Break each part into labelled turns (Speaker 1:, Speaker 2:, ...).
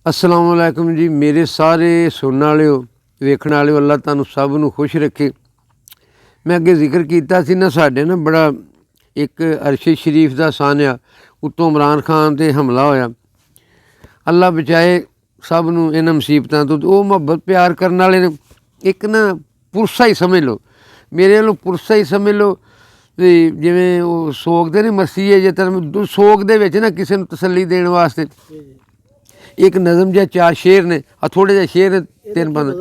Speaker 1: अस्सलाम वालेकुम जी। मेरे सारे सुनने वाले वेखण वाले अल्लाह तुहानूं सब नूं खुश रखे। मैं अगे जिक्र किया सी ना, साडे ना बड़ा एक अरशद शरीफ का सान्या उत्तों इमरान खान ते हमला होया। अल्लाह बचाए सब नूं इन्हां मुसीबतां तो। वो मुहब्बत प्यार करने वाले ने एक ना पुरसा ही समझ लो, मेरे वालों पुरसा ही समझ लो भी जिवें वो सोगदे ने मसीहे जे तरह सोग दे विच ना किसी नूं तसल्ली देण वास्ते एक नज़म जिहा चार शेर ने, थोड़े जिहे शेर ने, तीन बंद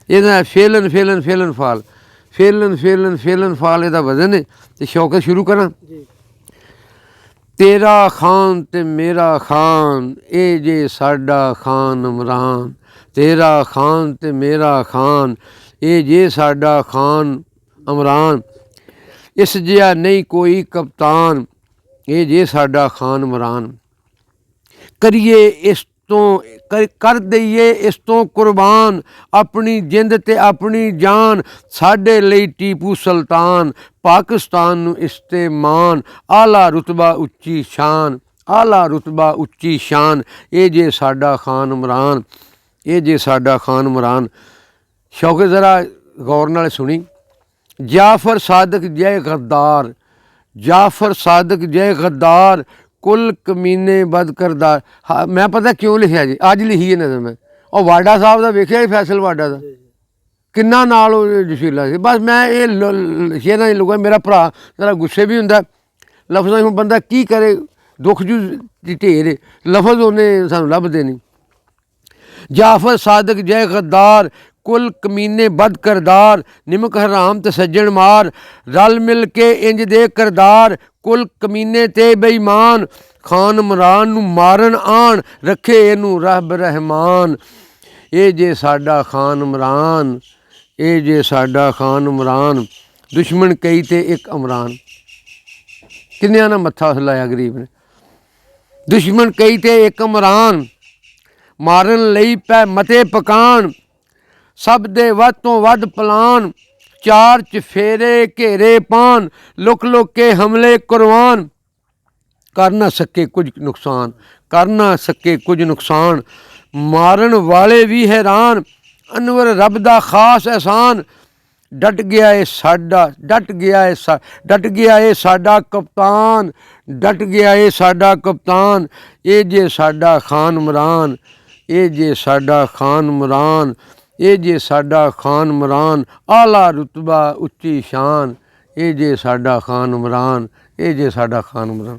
Speaker 1: ਇਹਦਾ Phelan Phelan Phelan fall Phelan Phelan Phelan fall ਇਹਦਾ ਵਜ਼ਨ ਹੈ। ਤੇ ਸ਼ੌਕਤ ਸ਼ੁਰੂ ਕਰਾਂ। ਤੇਰਾ ਖਾਨ ਤੇ ਮੇਰਾ ਖਾਨ ਇਹ ਜੇ ਸਾਡਾ ਖਾਨ ਇਮਰਾਨ, ਤੇਰਾ ਖਾਨ ਤੇ ਮੇਰਾ ਖਾਨ ਇਹ ਜੇ ਸਾਡਾ ਖਾਨ ਇਮਰਾਨ, ਇਸ ਜਿਹਾ ਨਹੀਂ ਕੋਈ ਕਪਤਾਨ ਇਹ ਜੇ ਸਾਡਾ ਖਾਨ ਇਮਰਾਨ, ਕਰੀਏ ਇਸ ਤੋਂ ਕਰ ਦਈਏ ਇਸ ਤੋਂ ਕੁਰਬਾਨ ਆਪਣੀ ਜਿੰਦ ਤੇ ਆਪਣੀ ਜਾਨ, ਸਾਡੇ ਲਈ ਟੀਪੂ ਸੁਲਤਾਨ ਪਾਕਿਸਤਾਨ ਨੂੰ ਇਸ 'ਤੇ ਮਾਣ, ਆਲਾ ਰੁਤਬਾ ਉੱਚੀ ਸ਼ਾਨ, ਆਲਾ ਰੁਤਬਾ ਉੱਚੀ ਸ਼ਾਨ ਇਹ ਜੇ ਸਾਡਾ ਖਾਨ ਇਮਰਾਨ, ਇਹ ਜੇ ਸਾਡਾ ਖਾਨ ਇਮਰਾਨ। ਸ਼ੌਕਤ ਜ਼ਰਾ ਗੌਰ ਨਾਲ ਸੁਣੀ। ਜਾਫਰ ਸਾਦਕ ਜੈ ਗੱਦਾਰ, ਜਾਫਰ ਸਾਦਕ ਜੈ ਗੱਦਾਰ ਕੁੱਲ ਕਮੀਨੇ ਬਦ ਕਰਦਾਰ। ਹਾਂ, ਮੈਂ ਪਤਾ ਕਿਉਂ ਲਿਖਿਆ ਜੀ, ਅੱਜ ਲਿਖੀ ਹੈ ਨਜ਼ਰ ਮੈਂ। ਉਹ ਵਾਡਾ ਸਾਹਿਬ ਦਾ ਵੇਖਿਆ ਜੀ, ਫੈਸਲ ਵਾਡਾ ਦਾ ਕਿੰਨਾ ਨਾਲ ਉਹ ਜਸ਼ੀਲਾ ਸੀ। ਬਸ ਮੈਂ ਇਹ ਲਿਖਿਆ ਨਾ ਲੁਗਾ। ਮੇਰਾ ਭਰਾ ਜ਼ਰਾ ਗੁੱਸੇ ਵੀ ਹੁੰਦਾ ਲਫ਼ਜ਼ਾਂ ਨੂੰ, ਬੰਦਾ ਕੀ ਕਰੇ, ਦੁੱਖ ਜੂ ਦੀ ਢੇਰ ਲਫ਼ਜ਼ ਉਹਨੇ ਸਾਨੂੰ ਲੱਭਦੇ ਨਹੀਂ। ਜਾਫਰ ਸਾਦਕ ਜੈ ਗੱਦਾਰ ਕੁੱਲ ਕਮੀਨੇ ਬਦ ਕਰਦਾਰ, ਨਿਮਕ ਹਰਾਮ ਤੇ ਸੱਜਣ ਮਾਰ, ਰਲ ਮਿਲ ਕੇ ਇੰਜ ਦੇ ਕਰਦਾਰ ਕੁੱਲ ਕਮੀਨੇ ਤੇ ਬੇਈਮਾਨ, ਖਾਨ ਇਮਰਾਨ ਨੂੰ ਮਾਰਨ ਆਣ ਰੱਖੇ ਇਹਨੂੰ ਰੱਬ ਰਹਿਮਾਨ, ਇਹ ਜੇ ਸਾਡਾ ਖਾਨ ਇਮਰਾਨ, ਇਹ ਜੇ ਸਾਡਾ ਖਾਨ ਇਮਰਾਨ। ਦੁਸ਼ਮਣ ਕਈ ਤੇ ਇੱਕ ਇਮਰਾਨ, ਕਿੰਨਿਆਂ ਨਾਲ ਮੱਥਾ ਹਿਲਾਇਆ ਗਰੀਬ ਨੇ। ਦੁਸ਼ਮਣ ਕਈ ਤੇ ਇੱਕ ਇਮਰਾਨ, ਮਾਰਨ ਲਈ ਪੈ ਮਤੇ ਪਕਾਨ, ਸਭ ਦੇ ਵੱਧ ਤੋਂ ਵੱਧ ਪਲਾਨ, ਚਾਰ ਚਫੇਰੇ ਘੇਰੇ ਪਾਨ, ਲੁਕ ਲੁਕ ਕੇ ਹਮਲੇ ਕੁਰਬਾਨ, ਕਰ ਨਾ ਸਕੇ ਕੁਝ ਨੁਕਸਾਨ, ਕਰ ਨਾ ਸਕੇ ਕੁਝ ਨੁਕਸਾਨ, ਮਾਰਨ ਵਾਲੇ ਵੀ ਹੈਰਾਨ, ਅਨਵਰ ਰੱਬ ਦਾ ਖਾਸ ਅਹਿਸਾਨ, ਡਟ ਗਿਆ ਏ ਸਾਡਾ, ਡਟ ਗਿਆ ਏ ਡਟ ਗਿਆ ਏ ਸਾਡਾ ਕਪਤਾਨ, ਡਟ ਗਿਆ ਏ ਸਾਡਾ ਕਪਤਾਨ ਇਹ ਜੇ ਸਾਡਾ ਖਾਨ ਇਮਰਾਨ, ਇਹ ਜੇ ਸਾਡਾ ਖਾਨ ਇਮਰਾਨ, ਇਹ ਜੇ ਸਾਡਾ ਖਾਨ ਇਮਰਾਨ, ਆਲਾ ਰੁਤਬਾ ਉੱਚੀ ਸ਼ਾਨ ਇਹ ਜੇ ਸਾਡਾ ਖਾਨ ਇਮਰਾਨ, ਇਹ ਜੇ ਸਾਡਾ ਖਾਨ ਇਮਰਾਨ।